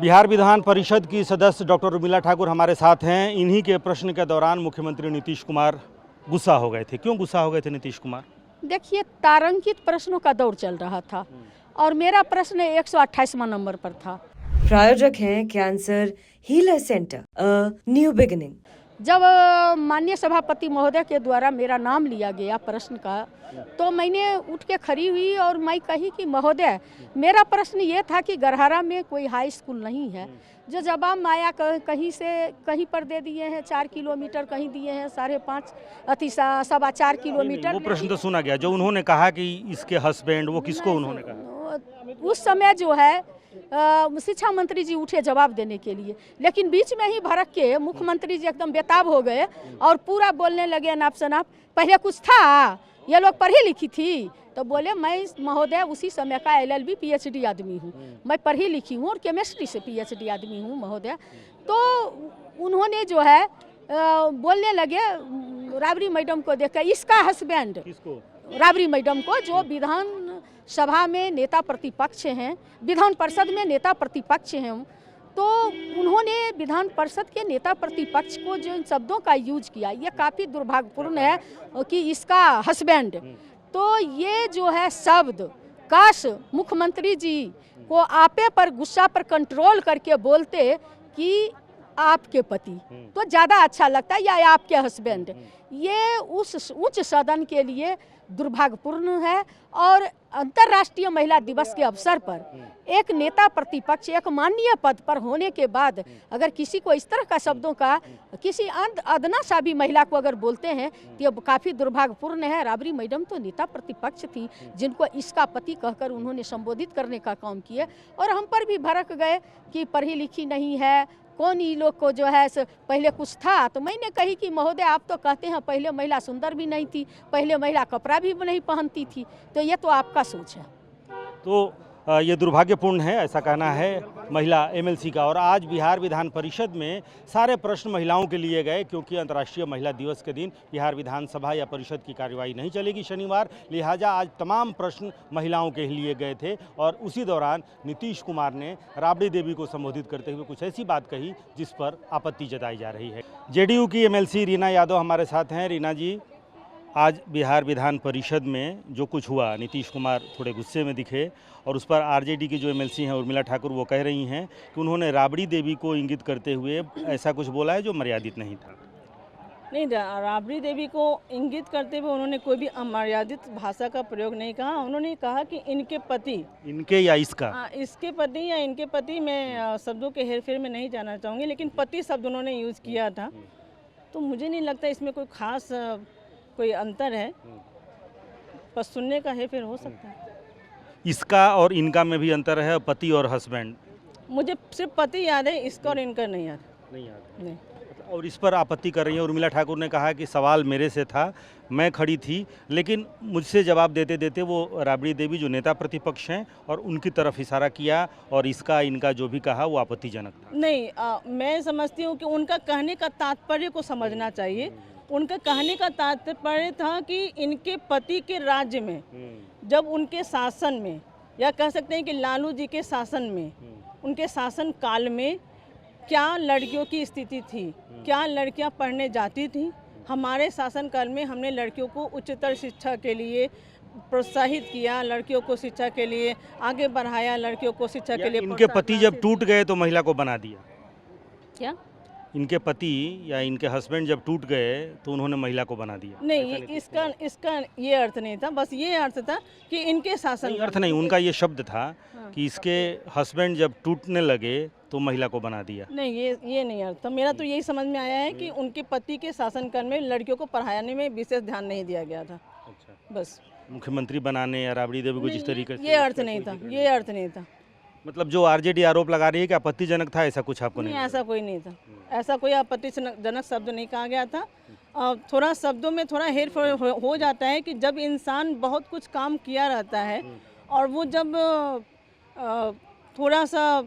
बिहार विधान परिषद की सदस्य डॉक्टर उर्मिला ठाकुर हमारे साथ हैं। इन्हीं के प्रश्न के दौरान मुख्यमंत्री नीतीश कुमार गुस्सा हो गए थे। क्यों गुस्सा हो गए थे नीतीश कुमार? देखिए, तारांकित प्रश्नों का दौर चल रहा था और मेरा प्रश्न 128वां नंबर पर था। प्रायोजक हैं cancer healer centre, a new beginning. जब माननीय सभापति महोदय के द्वारा मेरा नाम लिया गया प्रश्न का, तो मैंने उठ के खड़ी हुई और मैं कही कि महोदय, मेरा प्रश्न ये था कि गरहरा में कोई हाई स्कूल नहीं है। जो जवाब माया कहीं से कहीं पर दे दिए हैं 4 किलोमीटर, कहीं दिए हैं 5.5 सवा 4 किलोमीटर। वो प्रश्न तो सुना गया जो उन्होंने कहा कि इसके हस्बैंड, वो किसको उन्होंने कहा? उस समय जो है शिक्षा मंत्री जी उठे जवाब देने के लिए, लेकिन बीच में ही भड़क के मुख्यमंत्री जी एकदम बेताब हो गए और पूरा बोलने लगे नाप शनाप। पहले कुछ था, ये लोग पढ़ी लिखी थी? तो बोले, मैं महोदय उसी समय का LLB PhD आदमी हूँ, मैं पढ़ी लिखी हूँ और केमिस्ट्री से PhD आदमी हूँ महोदय। तो उन्होंने जो है बोलने लगे राबड़ी मैडम को देखकर, इसका हस्बैंड राबड़ी मैडम को, जो विधान सभा में नेता प्रतिपक्ष हैं, विधान परिषद में नेता प्रतिपक्ष हैं। तो उन्होंने विधान परिषद के नेता प्रतिपक्ष को जो इन शब्दों का यूज किया, ये काफ़ी दुर्भाग्यपूर्ण है कि इसका हस्बैंड। तो ये जो है शब्द, काश मुख्यमंत्री जी को आपे पर गुस्सा पर कंट्रोल करके बोलते कि आपके पति, तो ज़्यादा अच्छा लगता है, या आपके हस्बैंड। ये उस उच्च सदन के लिए दुर्भाग्यपूर्ण है। और अंतर्राष्ट्रीय महिला दिवस के अवसर पर एक नेता प्रतिपक्ष एक माननीय पद पर होने के बाद अगर किसी को इस तरह का शब्दों का किसी अदना सा भी महिला को अगर बोलते हैं तो ये काफ़ी दुर्भाग्यपूर्ण है। राबड़ी मैडम तो नेता प्रतिपक्ष थी, जिनको इसका पति कहकर उन्होंने संबोधित करने का काम किए और हम पर भी भड़क गए कि पढ़ी लिखी नहीं है, कौन ये लोग को जो है पहले कुछ था। तो मैंने कही कि महोदय, आप तो कहते हैं पहले महिला सुंदर भी नहीं थी, पहले महिला कपड़ा भी नहीं पहनती थी, तो ये तो आपका सोच है। तो ये दुर्भाग्यपूर्ण है, ऐसा कहना है महिला MLC का। और आज बिहार विधान परिषद में सारे प्रश्न महिलाओं के लिए गए, क्योंकि अंतर्राष्ट्रीय महिला दिवस के दिन बिहार विधानसभा या परिषद की कार्यवाही नहीं चलेगी शनिवार, लिहाजा आज तमाम प्रश्न महिलाओं के लिए गए थे। और उसी दौरान नीतीश कुमार ने राबड़ी देवी को संबोधित करते हुए कुछ ऐसी बात कही जिस पर आपत्ति जताई जा रही है। JDU की MLC रीना यादव हमारे साथ हैं। रीना जी, आज बिहार विधान परिषद में जो कुछ हुआ, नीतीश कुमार थोड़े गुस्से में दिखे और उस पर RJD की जो MLC हैं उर्मिला ठाकुर, वो कह रही हैं कि उन्होंने राबड़ी देवी को इंगित करते हुए ऐसा कुछ बोला है जो मर्यादित नहीं था। नहीं, राबड़ी देवी को इंगित करते हुए उन्होंने कोई भी अमर्यादित भाषा का प्रयोग नहीं कहा। उन्होंने कहा कि इनके पति, इनके या इसका, इसके पति या इनके पति, मैं शब्दों के हेरफेर में नहीं जाना चाहूँगी, लेकिन पति शब्द उन्होंने यूज़ किया था। तो मुझे नहीं लगता इसमें कोई खास कोई अंतर है, बस सुनने का हेरफेर हो सकता है। इसका और इनका में भी अंतर है, पति और हस्बैंड? मुझे सिर्फ पति याद है, इसका और इनका नहीं याद। नहीं। और इस पर आपत्ति कर रही है उर्मिला ठाकुर ने कहा कि सवाल मेरे से था, मैं खड़ी थी, लेकिन मुझसे जवाब देते देते वो राबड़ी देवी जो नेता प्रतिपक्ष हैं और उनकी तरफ इशारा किया और इसका इनका जो भी कहा वो आपत्तिजनक था। नहीं, मैं समझती हूँ कि उनका कहने का तात्पर्य को समझना चाहिए। उनका कहने का तात्पर्य था कि इनके पति के राज्य में, जब उनके शासन में, या कह सकते हैं कि लालू जी के शासन में, उनके शासन काल में क्या लड़कियों की स्थिति थी, क्या लड़कियां पढ़ने जाती थी। हमारे शासनकाल में हमने लड़कियों को उच्चतर शिक्षा के लिए प्रोत्साहित किया, लड़कियों को शिक्षा के लिए आगे बढ़ाया, लड़कियों को शिक्षा के लिए। इनके पति जब टूट गए तो महिला को बना दिया? क्या इनके पति या इनके हस्बैंड जब टूट गए तो उन्होंने महिला को बना दिया? नहीं, इसका ये अर्थ नहीं था। बस ये अर्थ था कि इनके शासन, अर्थ नहीं, उनका ये शब्द था कि इसके हस्बैंड जब टूटने लगे तो महिला को बना दिया। नहीं, ये नहीं अर्थ था। मेरा तो यही समझ में आया है कि उनके पति के शासनकाल में लड़कियों को पढ़ाने में विशेष ध्यान नहीं दिया गया था। अच्छा, बस मुख्यमंत्री बनाने या राबड़ी देवी को जिस तरीके से, ये अर्थ नहीं था, ये अर्थ नहीं था। मतलब जो RJD आरोप लगा रही है कि आपत्तिजनक था, ऐसा कुछ आपको नहीं, नहीं? ऐसा कोई नहीं था, ऐसा कोई आपत्तिजनक शब्द नहीं कहा गया था। थोड़ा शब्दों में थोड़ा हेरफेर हो जाता है कि जब इंसान बहुत कुछ काम किया रहता है और वो जब थोड़ा सा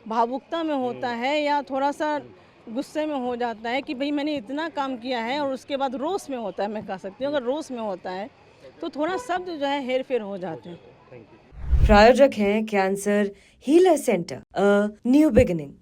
भावुकता में होता है या थोड़ा सा गुस्से में हो जाता है कि भाई मैंने इतना काम किया है, और उसके बाद रोष में होता है, मैं कह सकती हूँ अगर रोष में होता है तो थोड़ा शब्द जो है हेर फेर हो जाते हैं। प्रायोजक हैं cancer healer centre, a new beginning.